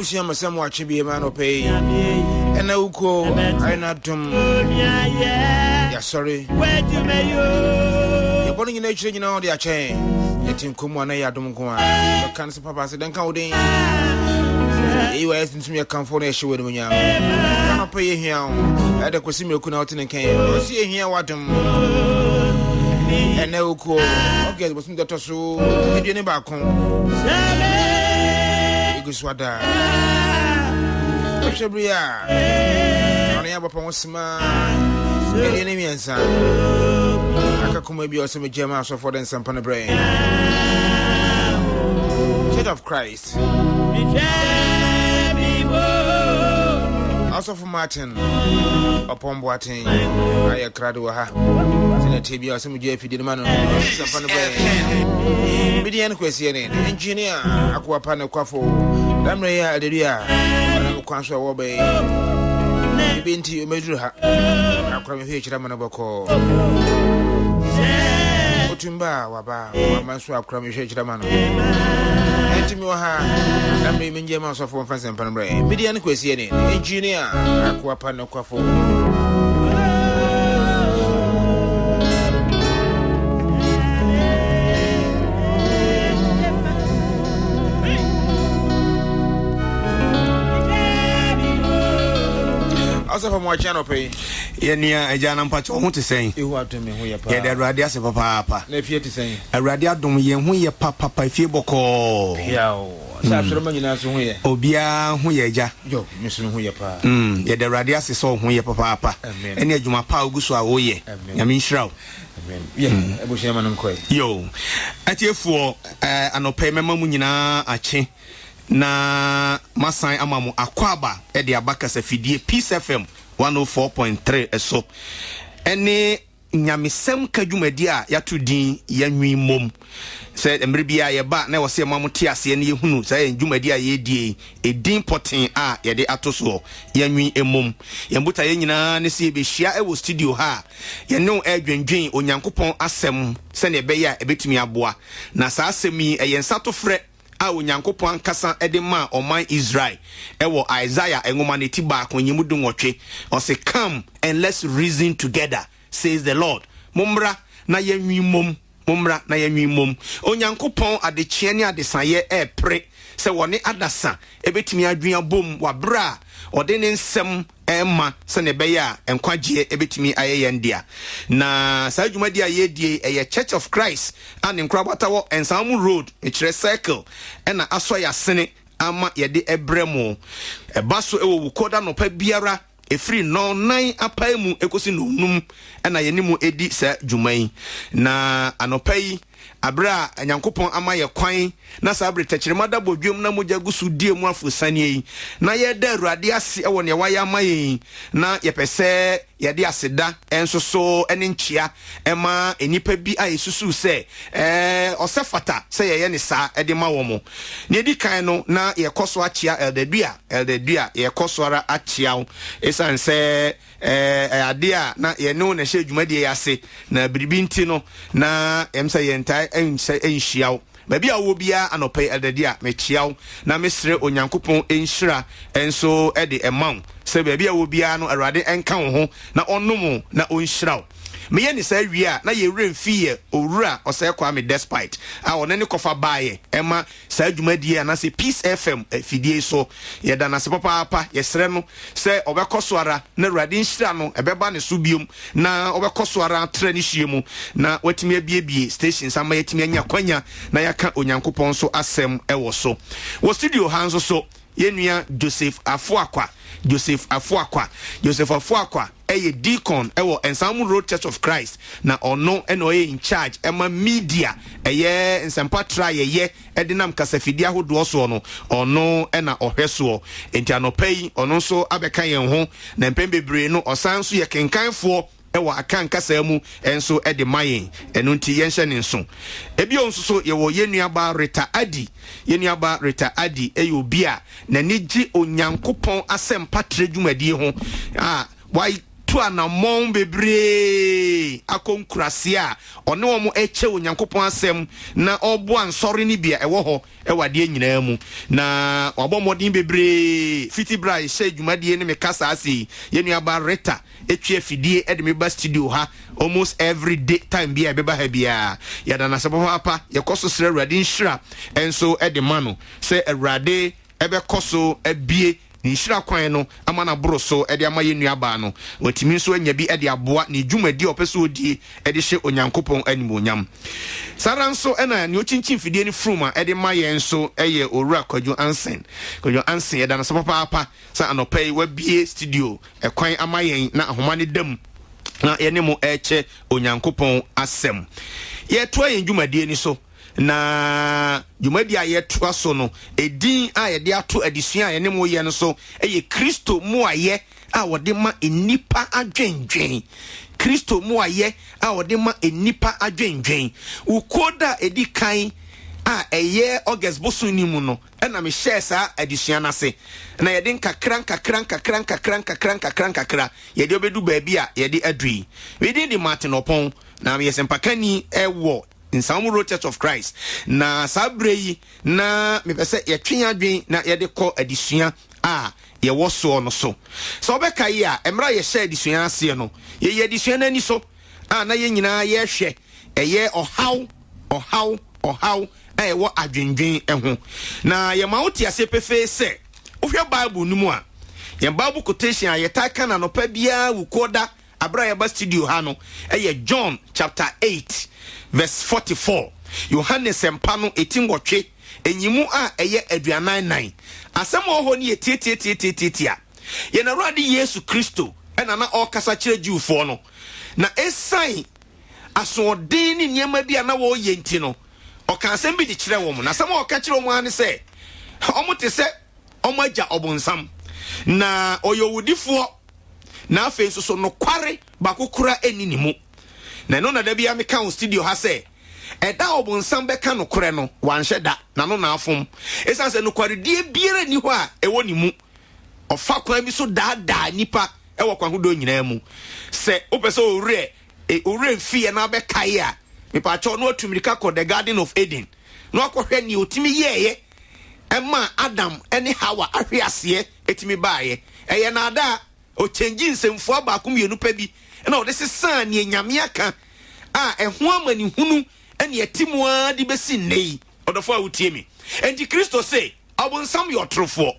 Abusia masam wachi bi ma no pay. Ena uko aina dum. Ya sorry. Ya boni nyina chire nyina odi ache. Yetin komu ana ya dum ko a. Kan se papa se dan kan odin. You are asking me a comfort issue with me. Cannot pay here. I don't see me could out in a can. See here what and now cool. Okay, wasn't that so? Did you never come? You go swada. Shabria. Only have a smile. Any enemy and son. I can come maybe also with Gemma so for them some pan brain. Church of Christ. Also for Martin upon Boating, I crado ha. Tinatibia, some Jeff did man, some Midian question, engineer, Aquapana Quaffo, Damrea Aderia, and Quansha Obey. Been to you, Major Aquam H. Ramanaboko. Otumba, Waba, Manswa Cramish Ramano. Antimoha, and Raymond Jamas of one Fans and Panabray. Midian question, engineer, Aquapano Quaffo. Also from my channel pay. Yenia Janam Pacho want to say. You want to me who you pa. Yeah, the radias of papa. If you to say. A radia dom yen who ye papa boko. Yao. Sabsman in us who ye. Obia who ye ja. Yo, Miss who ye pa. Yeah, the radias is so who ye papa. And yet you my pa guswa oye. I mean shroud. Yeah, I wish I'm an uncle. Yo. At your for an opayment munina ache. Na masan amamu akwaba e de abaka sa fidie Peace FM 104.3 eso ene nyamesem kadwumadi a yato din yanwi mom se emre bia ye ba na wo se mamu te ase ne yehunu se ndwumadi a ye die edin poten a ye de atoso yanwi emom yembuta ye nyina ne se be hia e wo studio ha ye ne adwendwen onyankopon asem se ne be ya ebetumi aboa na sa asem yi ye nsato frɛ a onyankopon kasa edema oman Israel ewo Isaiah engoma ne ti ba ko nyimudu nwotwe o say come and let's reason together says the Lord mumra na yanwi mom mumra na yanwi mom onyankopon adechie ne adesaye pre se woni adasa ebetimi adwea bom wabra ode ne nsem emma se ne beya enkwagye ebetimi ayeyendia na sa adwumadi ayedie eye Church of Christ and nkrabata wo Ensamu Road ekire circle na aso ya sene ama yede ebremo ebaso ewo wukoda no pa biara efiri no nan apaimu ekosi no num na yenimu edi sa dwumai na anopai abra nyankopon amaye kwan na sabre techiremada bodwem na moja gusu die mu afusane yi na ye da Awurade ase ewo ne waya amaye na ye pese ye de aseda enso so ene nchia ema enipa bi ayesusu se osefata se ye ne sa ede ma wo mo ne di kan no na ye koso achia eldedua ye koso ara achia esan se adea na ye no na hye dwumadi ase na biribinti no na emsa ye ntai enhyiaw baby awo bia anopai eldedua mechiaw na mesre onyankopon enhyira enso ede emam se baby awo bia no Awurade enka wo ho na onnom na onhyiraw me ni sa wia na ye remfie owura osekwa me despite a one ne kofa baaye ema sa adwumadi na se Peace FM fidie so ye da na se papa ye sre no se obekoso ara na Awurade nhyira no ebeba ne so biom na obekoso ara tra ne hyiemu na watimi abiebie stations ama yatimi anya kwanya na yaka onyankopon so asem ewo so wo studio hanzo so yenua Joseph Afuakwa eye deacon ewo Ensamu Road Church of Christ na ono eno in charge ema media eye nsempa try ye edinam kasafidia hodo so no ono ena ohweso enti anopai ono so abeka yen ho na mpembebre no osanso ye kenkanfo ewa akanka samu enso ede mayen eno nti yenhye ne nso ebi onso so ye wo yenuaba Rita Adi eyo bia na nigi onyankopon asem patre dwumadi ho why to anamon bebre akonkurase a one wo eche onyankopon asem na obo ansori ni bia ewo ho ewade nyina mu na wabomodin bebre fiti bra she dwumade ne mekasa ase yenua ba reta etwe afidie edme ba studio ha almost every day time bia beba ha bia yada na sebo papa yekoso sere awrade nhira enso edemano se awrade ebe koso abie ni nhira kwan no amana broso ede ama yenua ba no watimi so anya bi ede aboa ni dwumadi opeso odie ede hye onyankopon animonyam saranso ena ni ochinchin fidie ni fruma ede ma yenso eye owura kwadwo ansen yada na sebo papa sa anopai wabie studio ekwan ama yen na ahoma ne dam na yene mo eche onyankopon asem ye to yen dwumadi ni so na dwumadi a ye to so no edin a ye de ato adisua a yene mo ye no so eye Kristo mu aye a wode ma enipa adwenwen Kristo mu aye a wode ma enipa adwenwen ukoda edi kan a eye August bosu ni mu no na me share sa adisua na se na ye den kakran ye de obedu ba bia ye de adui we dey the Martin Opon na me yesempakani ewo in Samuel Church of Christ na sabrei na me pese ye twen adwen na ye de kɔ adisua a ye wo so no so obeka yi a emra ye share adisua ase no ye adisua na ni so a na ye nyina ye hwɛ eye ohaw wo adwendwen eho na ye ma wote ase pefe se ohwe Bible numu a ye Bible quotation a ye taka na no pa bia wukoda abra ye ba studio ha no eye John chapter 8 verse 44 Yohanes empano 18 enyimu a eye aduanan nan asem oho ne tietietia ye na Awurade Yesu Kristo ena na okasa kire Jewfo no na esan asodin ni niema bia na wo ye nti no oka asem bi di kire wo mu na asem oka kire wo mu ane se omote se omaja obonsam na oyowudifo na afen so no kware bakokura eninimu na no na da bia meka on studio ha se eda obonsam beka no kore no wanhye da na no na afom esa se no kware die biere ni ho a ewo ni mu ofa kwa bi so da nipa ewo kwa hodo nyina mu se opese ore fie na beka ya me pa cho no atumrika ko the Garden of Eden no akohwe ni otimi yeye ema Adam ene Hawa ahwe ase etimi baaye eye na ada o change nsemfo abaako mienu pa bi na o de sesan ne nyame aka a eho amani hunu ene etimwa di besi nei odofo a wotie mi enti Kristo say obonsam yo trofo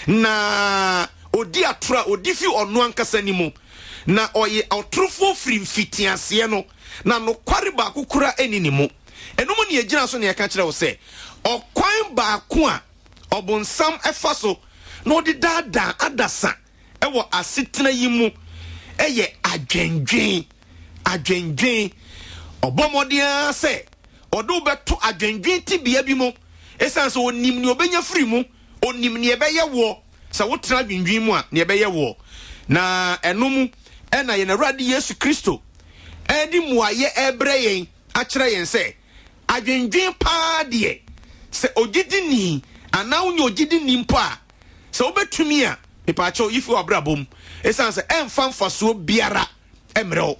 na odi atura odi fi ono ankasa ni mu na oye otrofo firi mfitiase no na no kware ba kokura enini mu enum ne agina so ne yaka kire wo say okwan ba ko a obonsam efa so no de dada adasa ewo asetena yi mu eye adwendwen obomodia se odo beto adwendwen tibia bi mu esan so onim ne obenya firi mu onim ne ebeye wo sa wotra adwendwen mu a ne ebeye wo na enum ena ye na Awurade Yesu Kristo edi muaye ebreyen akire yen se adwendwen pa de se ogidini ana unyo ogidini mpo a se obetumi a ipacho ifu abrabom esan se emfamfaso biara emreo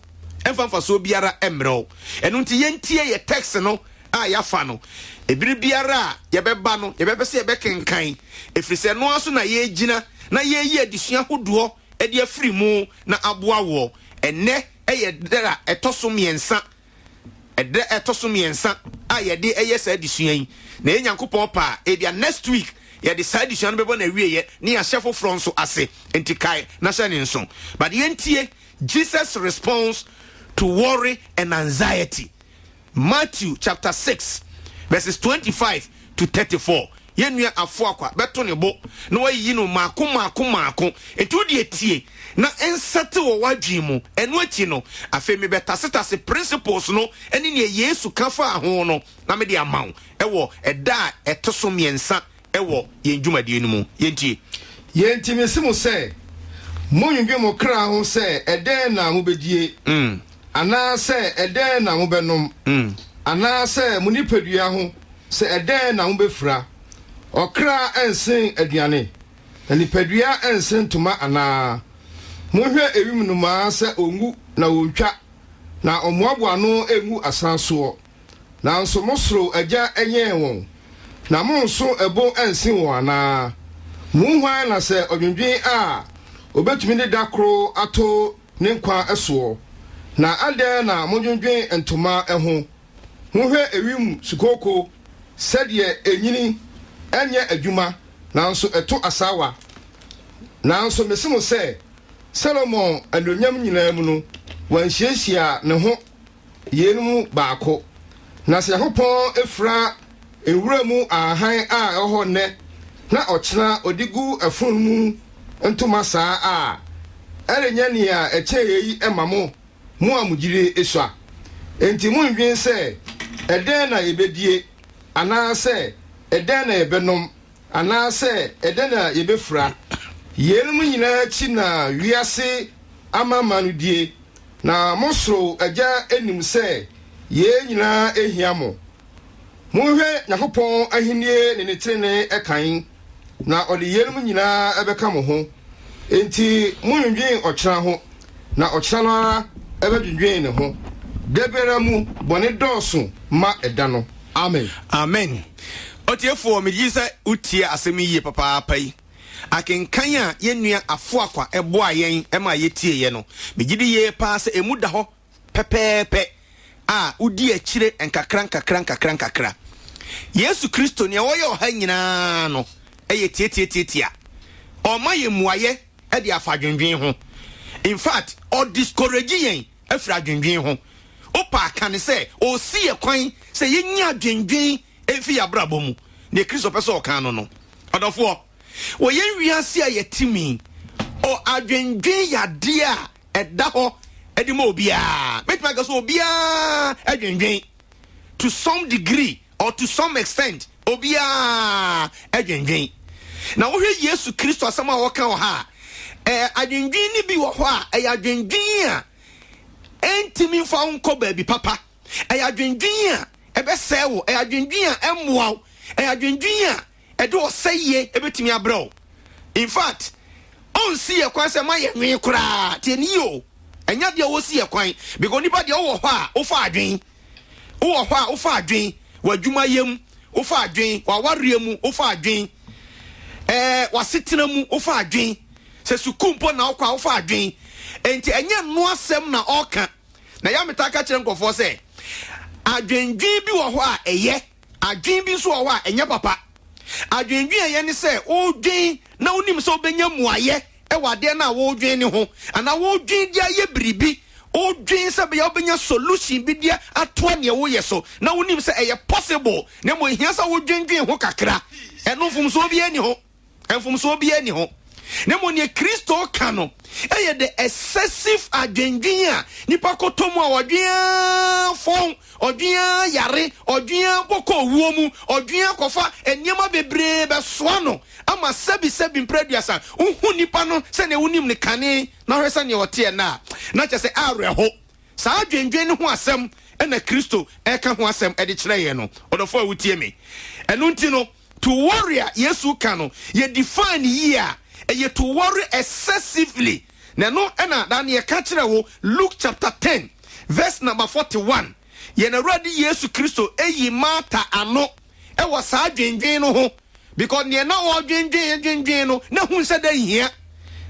enu nti yentie ye text no a yafa no ebiri biara ye beba no ye bepese ye bekenkan efrise no aso na ye gina na ye yi adisua hodo e de afiri mu na aboa wo enne eye dera etoso miensa a ye de eye sa adisua yi na enyankopon pa e bia next week ye de sa adisua no bebo na wieye ne ya chefo fronso ase entikai na shane nso but yentie Jesus response to worry and anxiety. Matthew chapter 6 verses 25 to 34. Yenua afoakwa beto ne bo na wayi no maako etu de etie na ensate wo wadwi mu eno achi no afemi betasetase principles no ene ne Yesu kafa ho no na me de amaw ewo eda etoso miensa ewo yenjumadie no mu yenti mesimu se monyumbi mo kra ho se eden na mo bedie ana se eden na mo benom ana se munipadua ho se eden na mo befra okra ensen aduane na nipadua ensen tuma ana mohwe ewim no ma se ongu na wontwa na omoaboa no egu asanso na nso mosoro agya enye won na monso ebo ensin won ana munhwan na se odwendwen a obetumi ne dakro ato ne nkwa eso na ade na modwendwen entoma eho mohwe ewim sukoko sɛdeɛ enyini enye adwuma na nso eto asawa na nso mesimo sɛ Solomon adonyam nyinaa mu no wanhyiahyia ne ho yenum baako na sɛ Yakobon efra ewura mu ahan a ɛhɔ nnɛ na ɔkyena odigu afun mu ntoma saa a ɛrenya ne a ɛkyɛ yi emamo mu amugire esua enti mu ndwen sɛ ɛdɛn na yebedie anaasɛ ɛdɛn na yebenom anaasɛ ɛdɛn na yebefra yenum nyinaa chi na wiase amama no die na mosoro agya enim sɛ ye nyinaa ehia mo mohwe Yakobon ahinie ne netrene ɛkan na ɔde yenum nyinaa ɛbɛka mo ho enti munwendwen ɔkyena ho na ɔkyena no ara ɛbɛdwendwen ne ho debera mu bɔne dɔɔso ma ɛda no amen amen otiefo me yi sɛ utie asɛm yi papaapa yi akenkan a yenua afo akwa eboa yen ema yetie ye no megidi ye pa sɛ emu da hɔ pɛpɛɛpɛ a udi akire nkakra Yesu Kristo ne wɔyɛ ɔha nyinaa no ɛyɛ tietia ɔma ye muaye ɛde afa dwendwen ho in fact ɔ discourage yen afra dwendwen ho opa aka ne sɛ osi ye kwan sɛ yenya dwendwen efi abrabɔ mu ne Kristo pɛ sɛ ɔka no ɔdɔfo wo yen wiase a yetimi o adwendwen yade a ɛda hɔ ɛde ma obia metma ga so obia adwendwen to some degree or to some extent obia adwendwen na wo hwɛ Yesu Kristo asɛm a wɔka wɔ ha adwendwen ni bi wɔ hɔ a ɛyɛ adwendwen a entimi fa nkɔ baabi papa ɛyɛ adwendwen a ɛbɛsɛ wo ɛyɛ adwendwen a ɛmmoa wo ɛyɛ adwendwen a edo oseye ebetimi abrɛ in fact on see ye kwan se ma ye nwe kura tie ni yo enya de wo see ye kwan because nipa de wo hɔ a wo fa adwen wo hɔ a wo fa adwen wadwuma yem wo fa adwen wa wareɛ mu wo fa adwen wasetena mu wo fa adwen se sukumpo na wo kwa wo fa adwen enti enya no asɛm na ɔka na ya metaka kyerɛ nkɔfo sɛ adwendwen bi wɔ hɔ a ɛyɛ adwen bi so wɔ hɔ a ɛnya papa adwendwen ye ne se odwen na onim se obenya muaye e wade na wodwen ne ho ana wodwen dia ye biribi odwen se be ya obenya solution bi dia ato ne wo ye so na onim se eye possible na mo hia se wodwendwen ho kakra eno fum so bi ani ho enfum so bi ani ho na mo ne Kristo ka no eye the excessive adwendwen a nipa kotomu a wodwen fon odwen yare odwen boko wuo mu odwen kofa eniema bebre be soa no ama sabi mpreduasa unhu nipa no se ne wonim ne kane na hwesa ne ote na kyese areho saa adwendwen ne ho asɛm na Kristo eka ho asɛm de kyerɛ ye no odofo awutie me eno nti no to worry Yesu ka no ye define ye a to worry excessively na no na dan ye ka kyerɛ wo Luke chapter 10 verse number 41 ye na radi Yesu Kristo eyi Martha ano e wo saa dwendwen no ho because ne na wo dwendwen no na hu sɛ da hia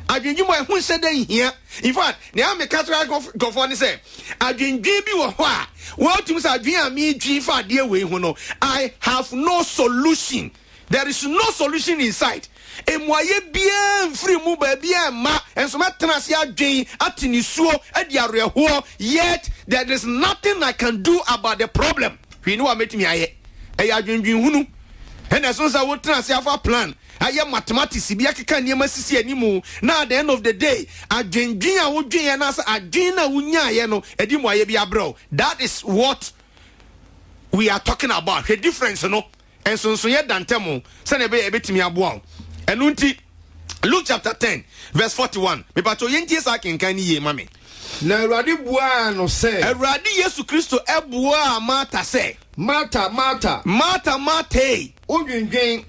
adwendwen mo hu sɛ da hia in fact ne am ka kyerɛ gofo ne sɛ adwendwen bi wɔ hɔ a wo tum sɛ adwen a me dwi fa de we hu no I have no solution. There is no solution inside. Emwaye bien free mu ba bien ma enso metena se adwen atinisuo ade areho yet there is nothing I can do about the problem. We know what metimi aye. E ya adwendwen hunu. And as soon as I would transfer a plan, I am mathematics, be a can near Massy anymore. Now, at the end of the day, I Gina would and as a Gina Unya, yano, Edimoye bro. That is what we are talking about. The difference, you know. And so yet Dantemo, send a bit me a bow. And unti Luke chapter 10, verse 41. Me pato yenties I can ye, mammy. Na Radi Buano say, a Radi Yesu Christo, Ebua Martha say, Martha. odwendwen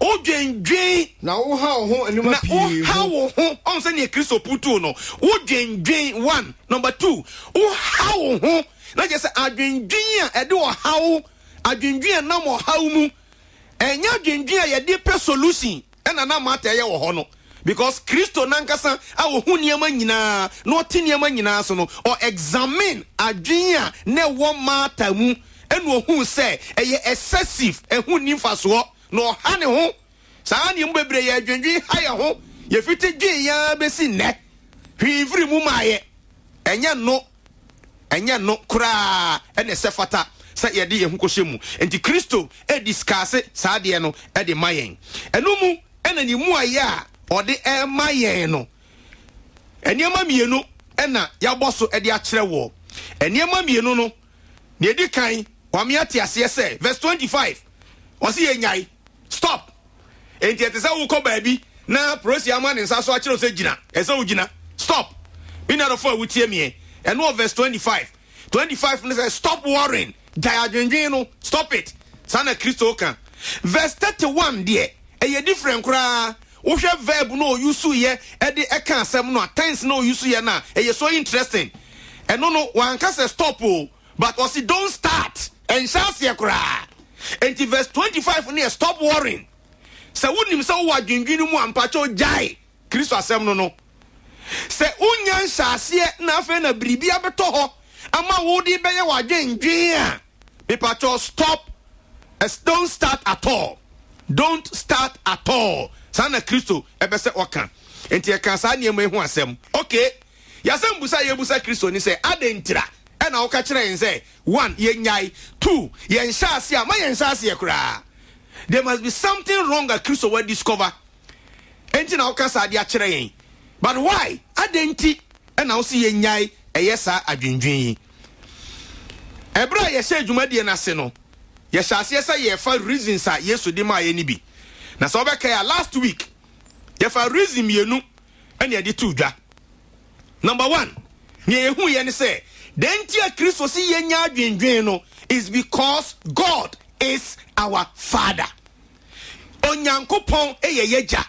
na wo ha ho enuma na pii wo ha wo ho on se ne Kristo putu no odwendwen 1 number 2 wo ha wo ho na je se adwendwen a ede wo ha wo adwendwen na mo ha wo mu enya adwendwen a ye de pe solution ena na mata ye wo ho no because Kristo nankasa a wo hu niema nyina no te niema nyina so no or examine adwen a ne wo mata mu enu hu se eye excessive ehu nimfaso no ha ne ho saa ne mbebre ye adwendwen ha ye ho ye fiti dwen ya besi ne hwivri mu maaye enya no kura ene sefata sa ye de ye hu kohyemu enti Kristo e discuss saa de no e de mayen enu mu ena ni mu aye a ode e mayen no eniema mienu ena ya boso e de a kire wo eniema mienu no ne di kan wame atiase se verse 25 wasi ye nyai stop enti etesa wo ko baabi na prosi ama ne nsa so a kire se gina ese wo gina stop ina do for wutie me eno verse 25 ne say stop worrying diadwendwen no stop it sana Kristo kan verse 31 de eye different kura wo hwe verb no use ye e de e kan asem no tense no use ye na eye so interesting eno no wan ka say stop o but was it don't start and shas ye kura enti verse 25 ne stop worrying se wonim se wo adwendwen mu ampacho jai Kristo asem no se unya nshase na afa na bribi abeto ho ama wo di beye wadwendwen a bepacho stop don't start at all sana Kristo ebese oka enti e kan sa niam ehu asem okay yasem busa ye busa Kristo ni se adentira e na wo ka kire yen se 1 ye nyai 2 ye nshase a ma ye nshase kura there must be something wrong that Kristo will discover enti na wo ka sa de a kire yen but why adenti e na wo se ye nyai eyesa adwendwen yi ebra ye hye dwumade na se no ye hyase se ye fa reasons a Yesu de ma ye ni bi na so obeka ya last week ye fa reason mienu ene ye de tudwa number 1 ye ehu ye ne se denti a Kristo si ye nya adwendwen no is because God is our Father onyankopon eye yeja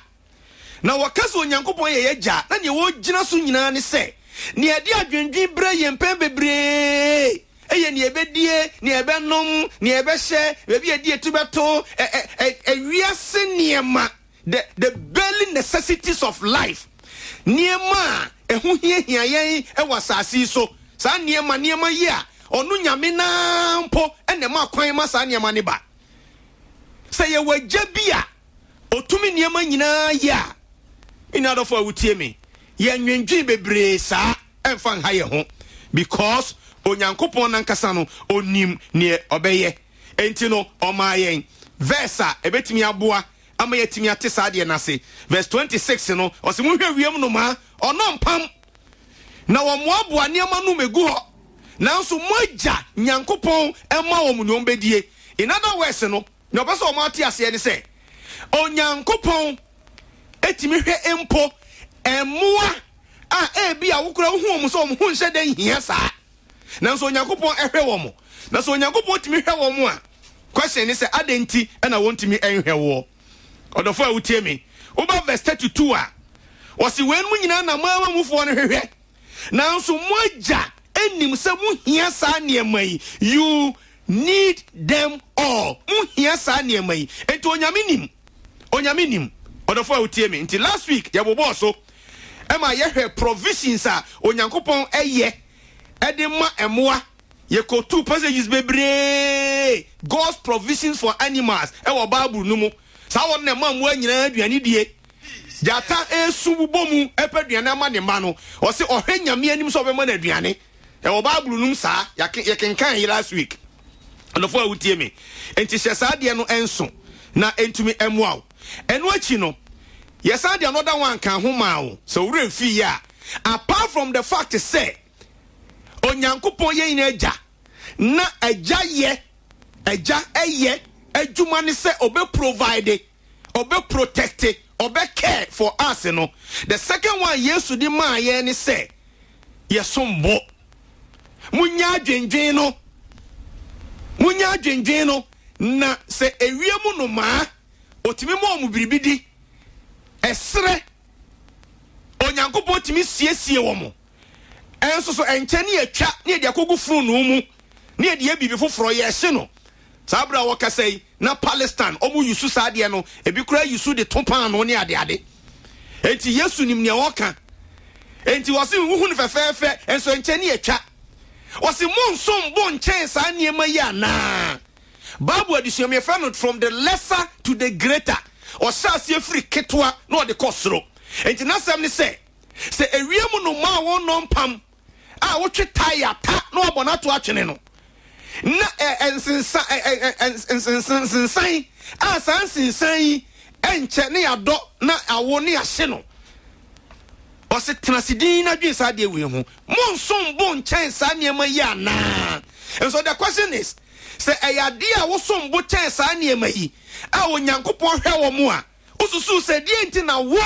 na wakaso onyankopon eye yeja na ne wo gina so nyina ne se ne ye de adwendwen bra ye mpem bebre eye ne ebedie ne ebenom ne ebehye bebi edie tubeto wiase niema the barely necessities of life niema ehu hia yen wasasi so sa niema yi a onu nyame na mpo ene ma kwan ma sa niema ne ba se ye wagya bia otumi niema nyina ya ina do for wutie me ye nwendwen bebre sa emfa ha ye ho because onyankopon nankasa no onim ne obeye enti no omayen verse ebetimi aboa ama yetimi atesa ade na se verse 26 no ose mu hwe wiem no ma ono mpam na wo moaboa ne ma no megu ho nanso moagya nyankopon ema wo mu no bedie in other words no no person o ma tia se ne se onyankopon etimi hwe empo emoa a ebi a wokura hu mu so mu hu nhye den hia saa nanso onyankopon ehwe wo mo na so onyankopon timi hwe wo mo a question ni se adenti na wontimi enhwe wo odofo a wutie me oba verse 32 a wosi wenu nyina na mama mufo no hwehwe nanso moagya enim se mu hia saa niema yi you need them all mu hia saa niema yi enti onyame nim odofo a wutie me nti last week ya bobo so ema yehwe provisions a onyankopon eye edema emoa ye ko 2 passages bebre God's provisions for animals e wo Bible no mu sa won na ma mu anyina aduane die jata esu bubomu epaduane ama ne ma no o se ohwe nyame anim so be ma na aduane e wo Bible no mu sa ye kenkan last week anofo awutie me enti hye sa de no enso na entumi emoa eno achi no ye sa de another one kan ho ma wo so wure fi ya apart from the fact say onyankopon ye ina agya na agya eye adwuma ne se obe provide obe protect obe care for us no the second one Yesu di ma ye ne se yesombo munya adwendwen no na se ewiemu no ma otimi mo mu biribidi esre onyankopon timi siesie wo mo enso so enche ne atwa ne de akogu funu no mu ne de abibi foforo ye hye no sabra wo kasai na Palestine omu yusu saade no ebi kura yusu de topan no ne ade enti Yesu nim ne woka enti wose huhunu fefefe enso enche ne atwa wose monsom bon chen sa niema ya na Bible edition me friend from the lesser to the greater or sasie free ketwa no de kosro enti nasam ne se ewiem no ma won no pam a wo twe tire ta no abonato atwene no na ensensan a sansensan enche ne yado na awo ne yahye no o se trasidin na dwen sa de we hu monsom bon chen sa niema ya na. And so the question is say ayade a wo som bo chen sa niema yi a onyankopon hwe wo mu a osusu se die enti na wo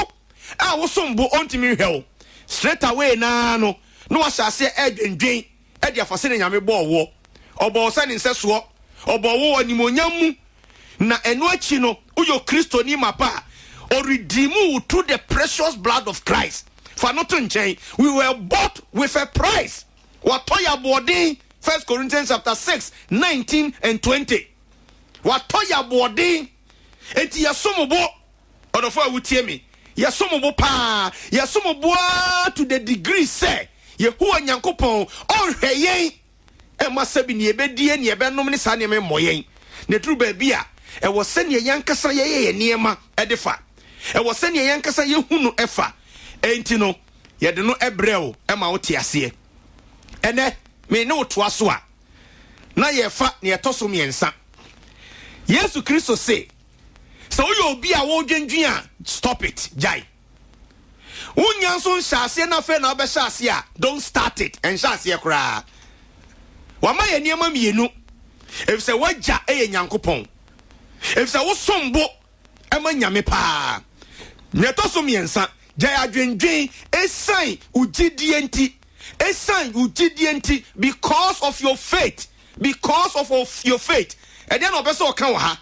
a wo som bo ontimi hwe wo straight away na no wa hyase edwendwen e de afase ne nyame bo wo obo se ne nseso obo wo animonyam mu na eno achi no uyo Kristo ni mapa or redeem you through the precious blood of Christ. For not to change, we were bought with a price. What toya boarding 1 Corinthians chapter 6, 19 and 20. What toya boarding enti yasomobo or of what hear me. Yasomobo pa yasomobo to the degree say Yehuwa nyankopon on heyen e masabi ni ebedie ni ebenom ni sa ne moyen. Ne true baby a e wo se ne yankasa ye niema edefa. E wo se ne yankasa ye hunu efa. Enti no yede no ebreo e ma wote ase ene me ne woto aso a na ye fa ne etoso miensa Yesu Kristo say so you obi a wo dwendwen a stop it jai unya so nhase na fe na obehya ase a don't start it and nhase kra wa ma ye niema mienu if say waja e nyankopon if say wo sombo e ma nyame pa ne etoso miensa Jaya dwendwen esan ujidienti because of your faith and then obeso kan wa ha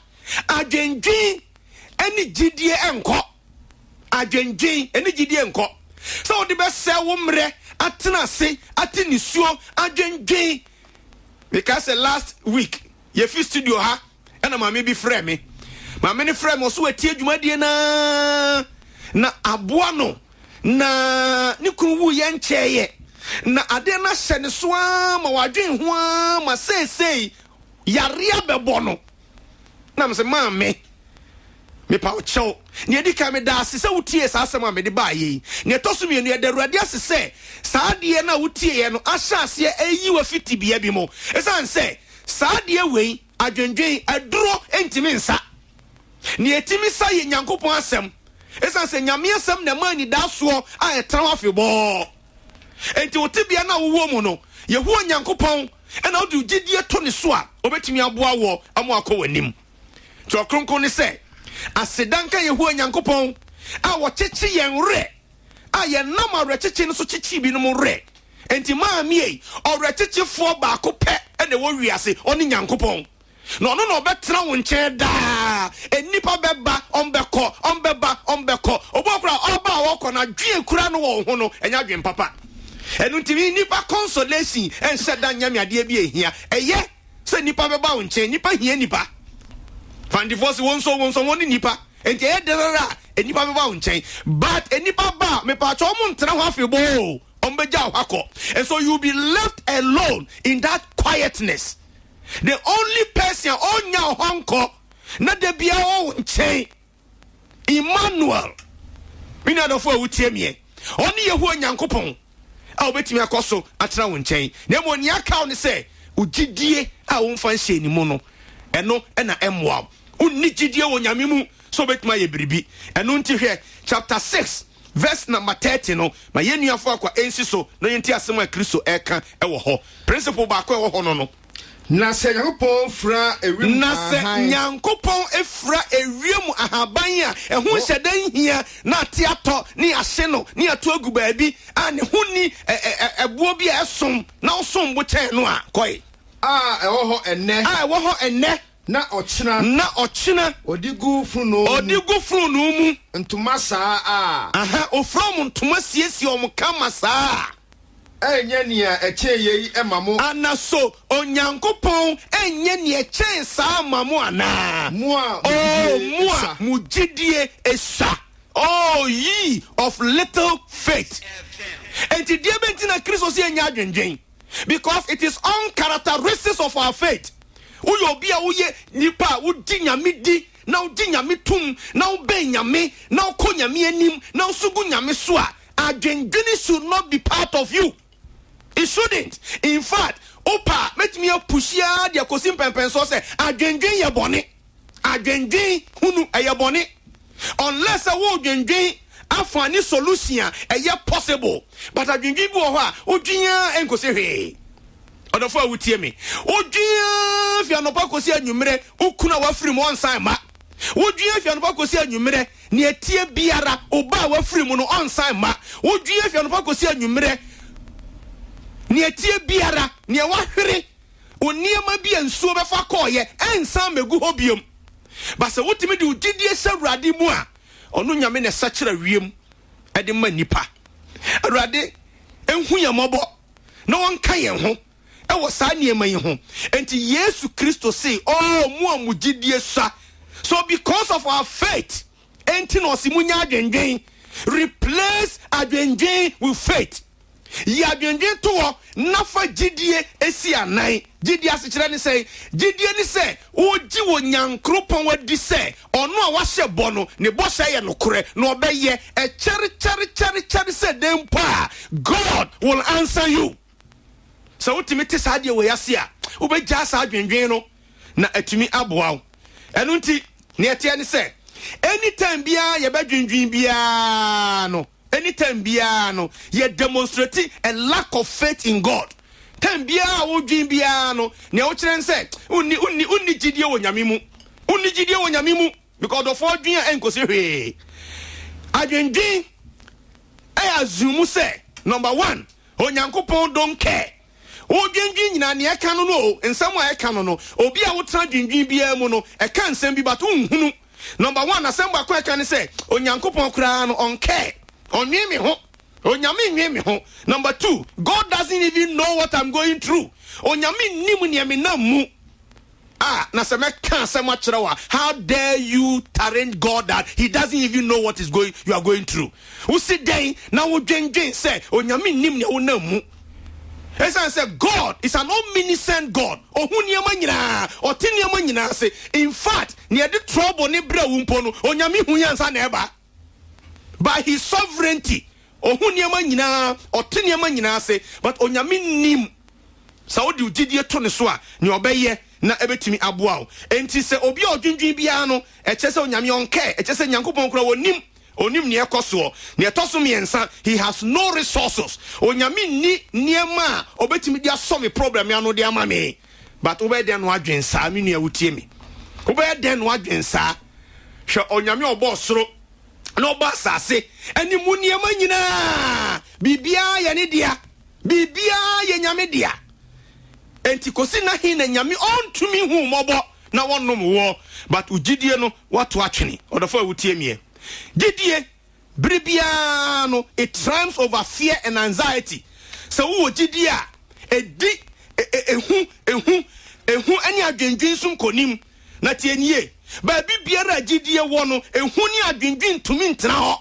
adwendwen eni gidie enko adwendwen eni gidie enko so de be se wo mre atena se atenisuo adwendwen because last week ye fi studio ha ena mama bi frɛ me mama ne frɛ me so atie dwumadie na aboa no na ne kunu ye nkyeye na ade na hye ne so ma wadwen ho ma sesei yare abebo no na me se maame me pa o chew ne edika me da asese wutie sa asema me de ba yi ne toso me ne derade asese sa de na wutie ye no ahyase eyi wa fiti bia bi mo esan se sa de wei adwendwen aduro entimi nsa ne etimi sa ye nyankopon asem esan se nyame asem na mani da so a etra afebo enti otibia na wo mu no yehu nyankopon ena odu gidie to ne so a obetimi aboa wo amo akọwanim to kronkron ne se asedanka yehu nyankopon a wo chechi yen re a ye nam awre chechi no so chechi bi no mo re enti maami ei awre chechi fo ba ko pe ene wo wiase oni nyankopon no obetra wo nche da enipa beba ombeko obokura oba woko na dwie kura no wo ho no enya dwen papa enu ntimi nipa consolation en sheda nyame ade bi ehia eye se nipa beba wo nche nipa hia nipa fan divorce wonso woni nipa enti ederara enipa beba wo nche but enipa ba me pa cho mo ntra ho afebo ombeja hwako and so you be left alone in that quietness. The only person on your honko na de bia o nchen Emmanuel mi na do fo wutie me oni yehu nyankopon a obetimi akoso atena wo nchen na mo ni aka on se ugidie a wo mfa nhye ni mu no eno na emwa unni gidie wo nyame mu so obetimi aye biribi eno nti hwe chapter 6 verse number 30 no ma yenuafo akwa ensi so no yenti asem a Kristo eka ewo ho principle ba akwa ewo ho no na se nyankopon fra ewiem na se nyankopon efra ewiem ahaban a ehu hyedan hia na atiato ni ahye no ni ato agu baabi a ne huni ebo bi a esom na osom bo chen no a koi ewo ho enne na ochina odigu funu mu ntuma saa ofrom ntuma siesie omkama saa enye nia echeyei emamo anaso onyankopon enye ne echen saa mamo ana mua mujidie esa ye of little faith. And the dear Bentina Christos enya because it is uncharacteristics of our faith. Uyo bia uye nipa udinya midi na udinya mitum na ubenya me na ukonya mi enim na usugunya me soa. Adwendwene should not be part of you. It shouldn't. In fact, opa met me pushia dia kosim pempen so say adwendwen ye bone. Adwendwen hunu eye bone. Unless a wo adwendwen afani solution eye possible. But adwendwen bi wo ho a odwia enkose hwe. Odofo awutie me. Odwia fi anopa kosi anwumre ukuna wafiri mo onsan ma. Odwia fi anopa kosi anwumre ne etie biara oba wafiri mo no onsan ma. Odwia fi anopa kosi anwumre ne etie biara ne wahwere oniema bi ensuo befa koye ensan megu hobiom. But se wotimi de ugidie sawrade mu a ono nyame ne sakira wiem e de ma nipa. Awrade enhu yemobo na wonka yen ho e wo sa niema yi ho. Enti Yesu Kristo say mu amugidie sa. So because of our faith enti no simunya adwendwen replace adwendwen with faith. Ya adwendwen to nafa gidie esi anan gidie asechira ne say gidie ni say oji wo nyankropon wadi say ono a wahye bono ne bosha ye nokore no obeye e cheri say dem pa God will answer you. So ultimate sadie we yase a obegya sa adwendwen no na atumi aboa. Eno nti ne etie ne say anytime bia ye badwendwen bia no anytime bia no ye demonstrate a lack of faith in God. Time bia wo dwin bia no ne wo kire nse unni gidie wo nyame mu. Unni gidie wo nyame mu because of all dwin enkosi hwe. Adwendwen azumu say number 1 onyankopon don't care. Wo dwindwin nyina ne eka no no ensam a eka no no obi a wo tra dwindwin bia mu no eka nsam bi but unhunu. Number 1 asem ba ko eka ne say onyankopon kura no on care. Onyeme ho. Onyame nyeme ho. Number 2, God doesn't even know what I'm going through. Onyame nim niame na mu. Na se me kan se ma kire wa. How dare you challenge God that he doesn't even know what you are going through. Who sit down na wo dwendwen say onyame nim ne wo na mu. Esan say God is an omniscient God. Ohun niama nyina, ote niama nyina say in fact, ne de trouble ne bra wo mpo no onyame hu yansa na eba. By his sovereignty ohun niama nyina ote niama nyina say but onyame nim saudi ugidie to ne so a ne obeye na ebetimi aboa o enti se obi odwindwin bia no eche se onyame onke eche se nyankopon kura onim ne ekoso ne etoso miensa he has no resources onyame ni niema obetimi dia solve problem ya no dia ma me but obede no adwensa me nua wutie me obede no adwensa hwe onyame obosoro no basase eni muniema nyina bibia ye ne dia bibia ye nyame dia enti kosi na hin na nyame ontumi hu mobo na wonnom wo but ugidie no watu atwene odofo awutie mie gidie bribia no it triumphs over fear and anxiety so wo gidie a edi ehu ani adwendwen sum konim na tienie baby biara gidie wo no ehu ni adwendwen tumi ntena ho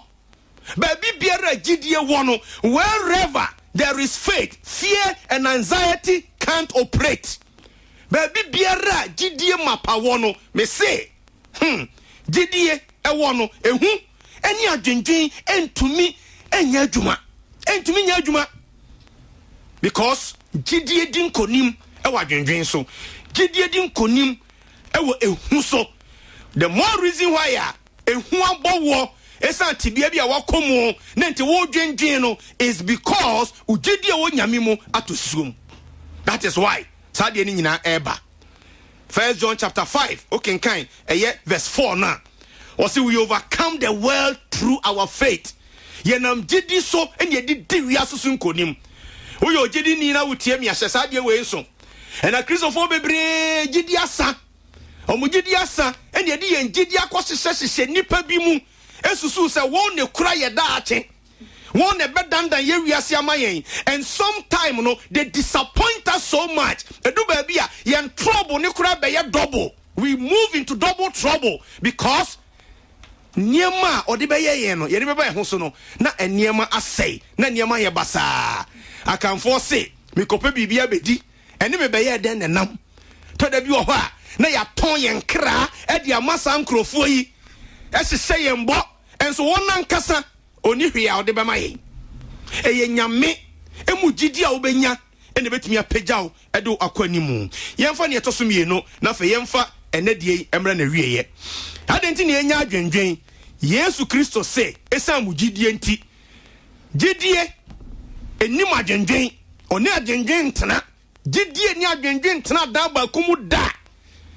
baby biara gidie wo no wherever there is faith fear and anxiety can't operate baby biara gidie mapa wo no me say gidie e wo no ehu ani adwendwen entumi enya adwuma because gidie din konim e wa adwendwen so gidie din konim e wo ehu so. The more reason why ehu abowo esa tibia bia wakomu na nti wo dwendwen no is because ugidie wo nyame mu atosuom. That is why sadie ni nyina eba 1 John chapter 5 okay kan verse 4 na or say we overcome the world through our faith. Yenam gidi so ene ye di wiasoso nkonim wo gidi ni na wotie mi ahye sadie we nso. And a Christopher bebre gidi asa omugidi asa ene ye de ngidi akosese nipa bi mu esusu se won ne kura ye daache won ne bedandan ye wiase amayen and sometime no they disappoint us so much edu ba bia ye trouble ne kura be ye double we move into double trouble because niema odi be ye no ye be ba ho so no na niema asei na niema ye basa akanfo se me kope bibia bedi ene me be ye den nenam to da bi wo ho a na ya ton ye nkra e de amasa nkrofo yi esese ye mbo enso wona nkasa oni hwea odi be ma ye eye nyame emugidi a obenya ene betumi apagyaw edo akwanimu yemfa ne etoso mienu na fa yemfa ene die emra na wieye adenti ne enya adwendwen Yesu Kristo se esa mugidi enti gidie enim adwendwen oni adwendwen ntena gidie ni adwendwen ntena da ba kumu da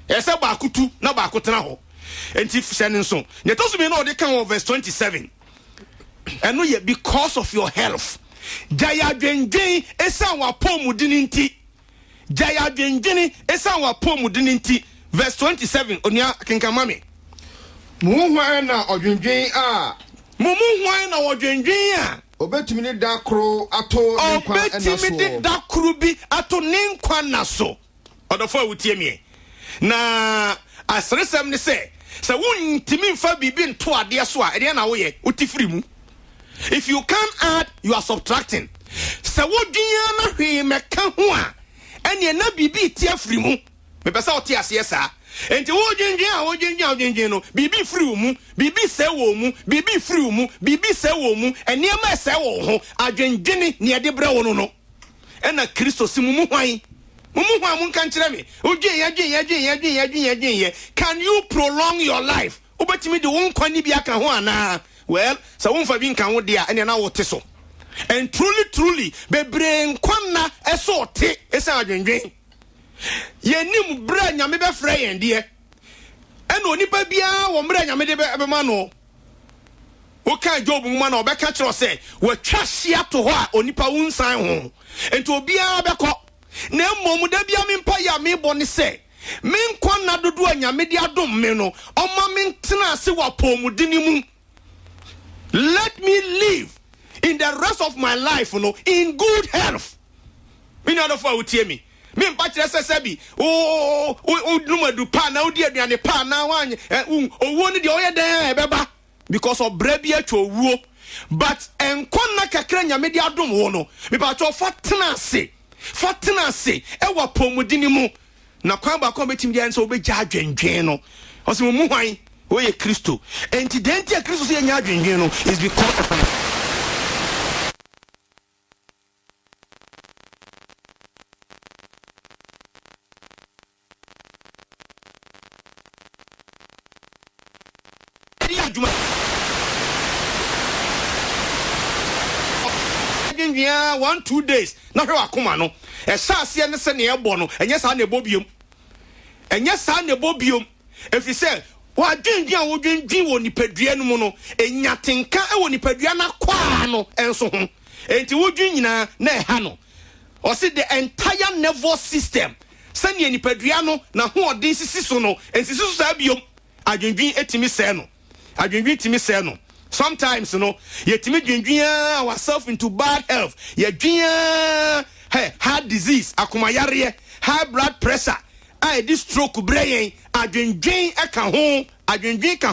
esa ba akutu na ba akotena ho enti fishane nso ne etoso mienu odi kan verse 27 eno ye because of your health jaya dwendwen esa wa pomudini nti jaya dwendwen esa wa pomudini nti verse 27 onia kinkama me muhwan na odwendwen a muhwan na odwendwen a obetimi ne da kro ato nkwa na so obetimi de da kro bi ato ne nkwa na so odofo awutie me na asresem ne se wuntimi mfa bibi nto ade so a ede na wo ye utifiri mu. If you can't add, you are subtracting. So what do you know? Meka ho a ene na bibi tia free mu. Me pesa o tia se esa. Enti wo dwendwen no bibi free mu, bibi se wo mu, bibi free mu, bibi se wo mu, ene ma se wo ho adwendwene ne de bre wo no. Ena Kristo simu mu hwan. Mumu hwan mun kan kire me. Odwen. Can you prolong your life? Obetimi de won kwani bi aka ho ana. Well, so won fa bi nkan wo de a ene na wo te so. And truly, bebre nkwana eso te esa adwendwen. Ye nim bra nyame be frɛ yen de. Ena onipa bia wo mra nyame de be ma no. Wo kan Job mu ma na obeka kire se, wo twa hia to ho a onipa wunsan ho. Enti obia bekɔ. Na mmom da bia me mpa ya me bɔ ne se. Me nkwana dodo anyame de adom me no. Oma me ntena ase wa pomudini mu. Let me live in the rest of my life, in good health. Me no for utie me. Me mpa kire sesebi. Numa du pa na odi aduane pa na wan. Owo ni de oye den ebeba because of brebi atwo wuo. But enkonna kakra nyame de adom wo no. Me pa cho fatena se e wa pomudini mu. Na kwan ba ko betim de anso obegya adwendwen no. Osimo mu hwan oye Kristo. Enti denti a Kristo se nya adwendwen no is because of adwendwen 1-2 days na hwe akoma no e saase ne se ne ebo no enye sa na ebo biom if you say wa dwendwen wo dwendwen wo nipadua no mu no enyatenka e wo nipadua na kwa no enso ho enti wo dwen nyina na e ha no o see the entire nervous system sani nipadua no na ho odin sisi so no ensisi so sa biom adwendwen etimi se no sometimes yetimi dwendwen ourselves into bad health ye dwen heart disease akomayare high blood pressure this stroke brain adwendwen ka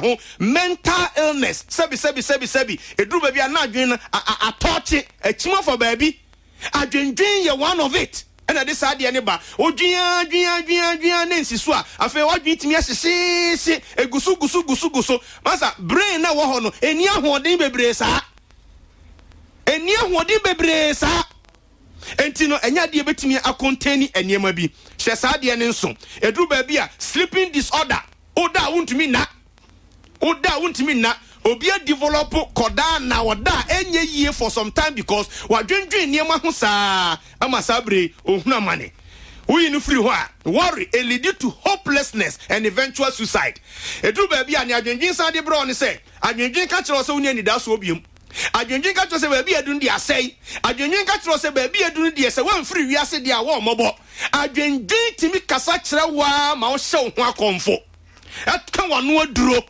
ho mental illness sebi eduru baby na adwen atoche achima for baby adwendwen ye one of it and this ade ne ba odwen na nsiso a afa odwen timi asese egusu masa brain na wo ho no eni ahoden bebre sa Entino enya de betimi akontani eniema bi hye saa de ne nso eduru ba bi a sleeping disorder oda wuntumi na obi a develop koda na oda enye yie for some time because wadwendwen niema ho saa ama sabre ohuna mane we no free ho a worry it lead to hopelessness and eventual suicide eduru ba bi a ne adwendwen sa de bro ne se adwendwen ka kire so woni da so obiem adwendwen ka tose ba bi adun di asai adwendwen ka tose ba bi adun di ese wan free wiase di a wo mobo adwendwen timi kasa kire wa ma wo hye ho akomfo ɛka wano aduro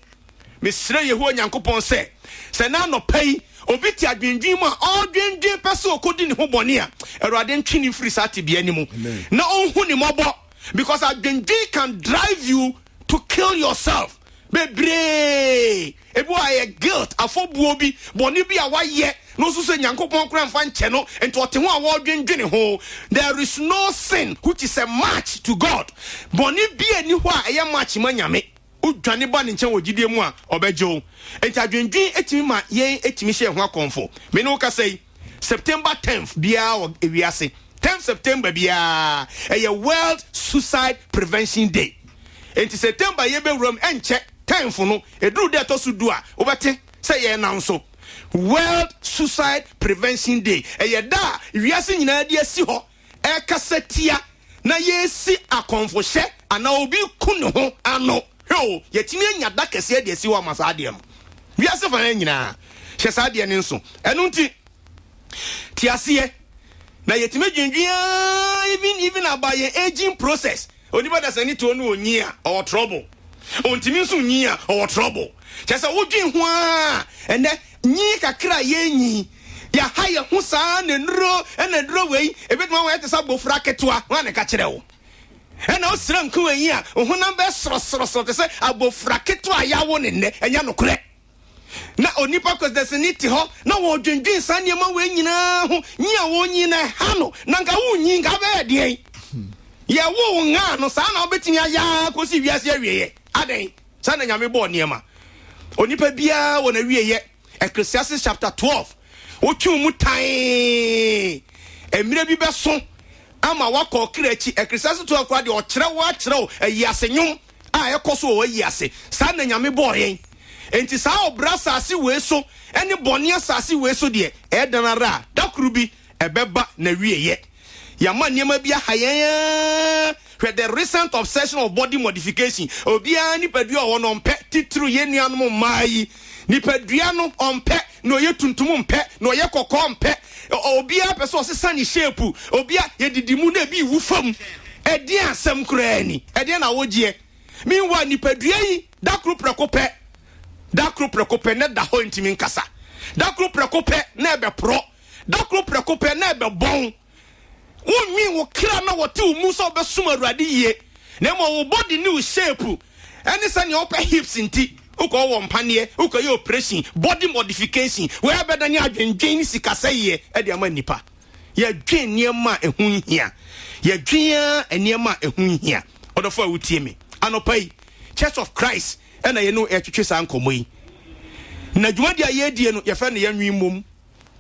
mesrɛ Yehowa Nyankopɔn sɛ na no pay obi ti adwendwen mu a ɔdwendwen pɛ sɛ ɔkɔdi ne ho bɔne a Awurade ntwe ne firi saa tebea ni mu na ɔnhu ne mmɔbɔ because adwendwen can drive you to kill yourself bebree ebi wa yɛ guilt afɔbuo bi bɔne bi a wayɛ no so sɛ Nyankopɔn kora mfa nkyɛ no nti ɔte ho a wɔdwendwene ho. There is no sin which is a match to God. Bɔne bi ani hɔ a ɛyɛ match ma Nyame udwane ba ne nkyɛn wɔ gyidie mu a ɔbɛgye. Enti adwendwen etimi ma yɛn etimi hyɛ ho akɔmfo. Me no ka sɛ September 10th biara wɔ ewiase. 10th September biara ɛyɛ World Suicide Prevention Day. Enti September yɛbɛwuram ɛnkyɛ 10th no eduru de ɛtɔ so du a wobɛte sɛ yɛn nan so World Suicide Prevention Day. Ɛyɛ da wiase nyinaa de asi hɔ ɛkasa tia na yɛsi akɔmfohyɛ ana obi ku ne ho ano. Yo, yɛtimi anya da kɛseɛ de asi hɔ ama saa deɛ mu. Wiase fa nyinaa hyɛ saa deɛ ne nso. Ɛno nti tiaseɛ na yɛtimi dwendwen even about your aging process. Onipa da sɛ ni to no onyi a ɔwɔ trouble. Ontimi nso nyi a ɔwɔ trouble. Kyɛ sɛ wodwen ho a ɛnɛ nyi kakra yɛnyi ya ha yɛ ho saa na nduro wei ebetuma wɔ ɛte sɛ bofra ketewa wa ne ka kyerɛ wo ɛna osira nko wei a honam bɛ sorosoro te sɛ abofra ketewa yawo ne nnɛ ɛnya nokorɛ na onipa kɔsɛsɛ ni te hɔ na wɔdwendwen saa nneɛma wei nyinaa ho nyi a wɔnyi na ha no na nka wonyi nka bɛyɛ deɛ yɛ wo nga no saa na obetumi aya kosi wiase awieyɛ adan saa na Nyame bɔ nneɛma onipa bia wɔ na wieyɛ. Ecclesiastes chapter 12 otu mu tan emire bi beso ama wakɔ kra akyi. Ecclesiastes 12 kwa de ɔkyerɛw ayi asenyum a ɛkɔ so wɔ ayi ase saa na Nyame bɔ yɛn enti saa obra saase wei so ɛne bɔne asase wei so de ɛdanara da kru bi ɛbɛba na wieyɛ yama nneɛma bi ahayɛn hwɛ the recent obsession of body modification obiara nipadua ɔwɔ no mpɛ titiri yɛ nuanom mmaa yi nipadua no ɔmpɛ na ɔyɛ tuntum mpɛ na ɔyɛ kɔkɔɔ mpɛ obiara pɛ sɛ ɔsesa ne shape obiara yɛdidi mu na ebi wu fam ɛdeɛ asɛm koraa ni ɛdeɛ na wogyeɛ meanwhile nipadua yi dakoro prɛko pɛ na da hɔ ntimi nkasa dakoro prɛko pɛ na ɛbɛporɔ dakoro prɛko pɛ na ɛbɛbɔn wonwi wo kra na wɔte wo mu sɛ ɔbɛsom Awurade yie na ma wo body ne wo shape ɛne sɛ ne ɔpɛ hips nti uko wo mpaneɛ uko yɛ operation body modification we abɛda ne adwendwen ne sikasa yɛ ɛde ama nipa yɛ dwen nneɛma ɛho hia yɛ dwen nneɛma ɛho hia ɔdɔfo a wotie me anopa yi Church of Christ ɛna yɛ no ɛtwetwe saa nkɔmɔ yi na dwumadi a yɛdie no yɛfɛ ne yɛnwi mom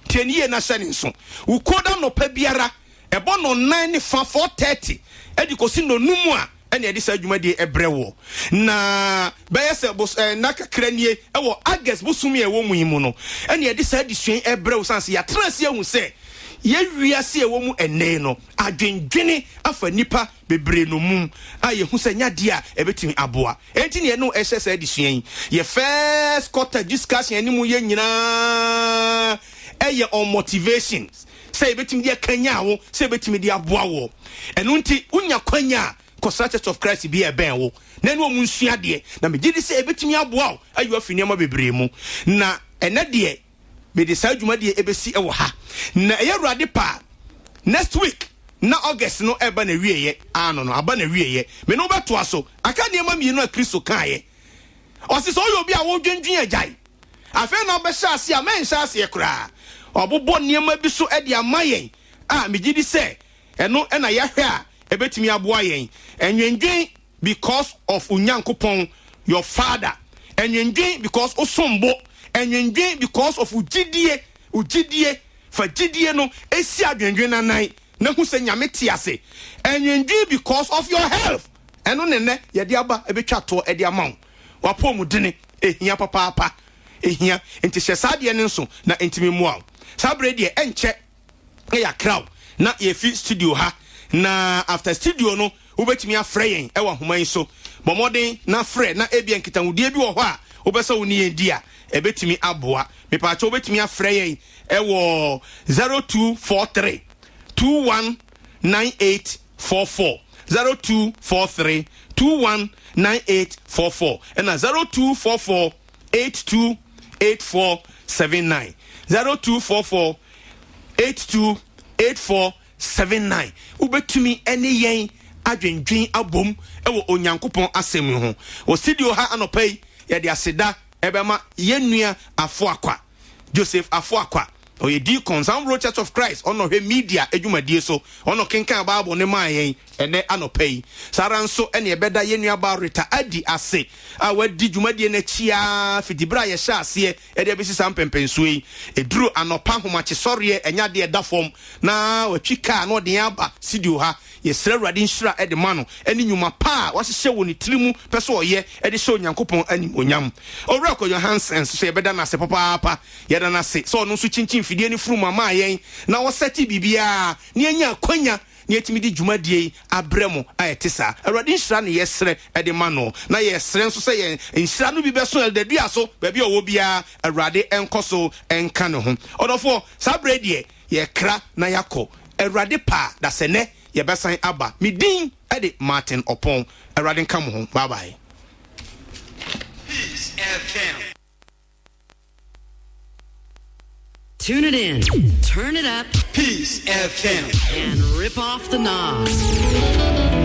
tie ne yɛ na hyɛ ne nso wo koda no pa biara ɛbɔ no 9 ne fa 4:30 ɛde kosi no numu a ɛne yɛde saa dwumadi ɛbrɛ wɔ na bɛyɛ sɛ na kakra nie ɛwɔ August bosom yɛ wɔ mu yi mu no ɛne yɛde saa de suen ɛbrɛ wo sanse yɛatra se ahu sɛ yɛwiase ɛwɔ mu ɛnɛ no adwendwene afa nipa bebree no mum a yɛhu sɛ nyade a ɛbɛtumi aboa enti ne yɛno ɛhyɛ saa de suen yɛ first quarter discussion ani mu yɛ nyinaa ɛyɛ on motivation sɛ yɛbɛtumi de akanya wo sɛ yɛbɛtumi de aboa wo ɛno nti wonya kwanya Church of Christ bi ɛbɛn wo na no mu nsua de na me gidi sɛ ebetumi aboa wo ayo afi nneɛma bebree mu na ɛnɛ de me de saa dwuma de ebesi ɛwɔ ha na ɛyɛ Awurade pa next week na August no ɛba na wieyɛ ano no aba na wieyɛ me no bɛtoa so aka nneɛma mienu a Kristo kaayɛ ɔsi sɛ ɔyɛ obi a wodwendwen agyae afɛ na ɔbɛhyɛ ase a mɛnhyɛ ase koraa ɔbobɔ nneɛma bi so ɛde ama yɛn a me gidi sɛ ɛno ɛna yɛhwɛ a ebetimi aboa yɛn enwendwen because of Onyankopɔn your father enwendwen because osombo enwendwen because of ugidie fa gidie no esi adwendwen nanan na hu sɛ Nyame te ase enwendwen because of your health ɛno nene yɛde aba ebetwa to ɛde ama wo wapɔ mu dene ehia papa ehia enti hyɛ saa de ne nso na entimi mua saa bre de ɛnkyɛ ɛya crowd na yɛfi studio ha na after studio no wobetimi afrɛ yɛn ɛwɔ homa yi so bɔmɔden na frɛ na ebia nkitahudie bi wɔ hɔ a wobɛsɛ wo ne yɛn di a ebetimi aboa mepaakyɛ wobetimi afrɛ yɛn ɛwɔ 0243 219844 0243 219844 ɛna 0244 828479 0244 828479 wobɛtumi ɛne yɛn adwendwen abom ɛwɔ onyankopɔn asɛm ho wɔ studio ha anɔpa yi yɛde aseda ɛbɛma yɛnnua Afoakwa Joseph Afoakwa oyɛ deacon Zambro Church of Christ ɔno hwɛ media adwumadie so ɔno kenkan Bible ne maa yɛn ɛnɛ anɔpa yi sara nso ɛne ɛbɛda yɛnnua ba Rita adi ase a wadi dwumadie n'akyia fitibra yɛhyɛ aseɛ ɛde abɛsi saa mpɛmpɛnsuo yi ɛduru anɔpa homakye sɔreɛ ɛnya deɛ da fam na watwi kaa na ɔde yɛn aba studio ha yɛsrɛ Awurade nhyira ɛde ma no ɛne nnwuma pa a wɔhyehyɛ wɔ ne tiri mu pɛ sɛ ɔyɛ ɛde hyɛ Onyankopɔn anim onyam ɔwura kɔ Johansen so yɛbɛda no ase papaapa yɛda no ase sɛ ɔno nso kyinkyin fidie ne furu mama yɛn na wɔsɛte biribiaa ne yɛnya akwanya ne yɛtumi de dwumadie yi abrɛ mo a yɛte saa Awurade nhyira ne yɛsrɛ ɛde ma no na yɛsrɛ nso sɛ yɛn nhyira no bi bɛso ɛdadua so baabi a ɔwɔ biara Awurade ɛnkɔ so ɛnka ne ho ɔdɔfoɔ saa berɛ deɛ yɛkra na yɛakɔ Awurade pa da sɛnɛ yɛbɛsan aba medin ɛde Martin Opon Awurade nka mo ho bye bye. Peace FM. Tune it in, turn it up, Peace FM. and rip off the knobs.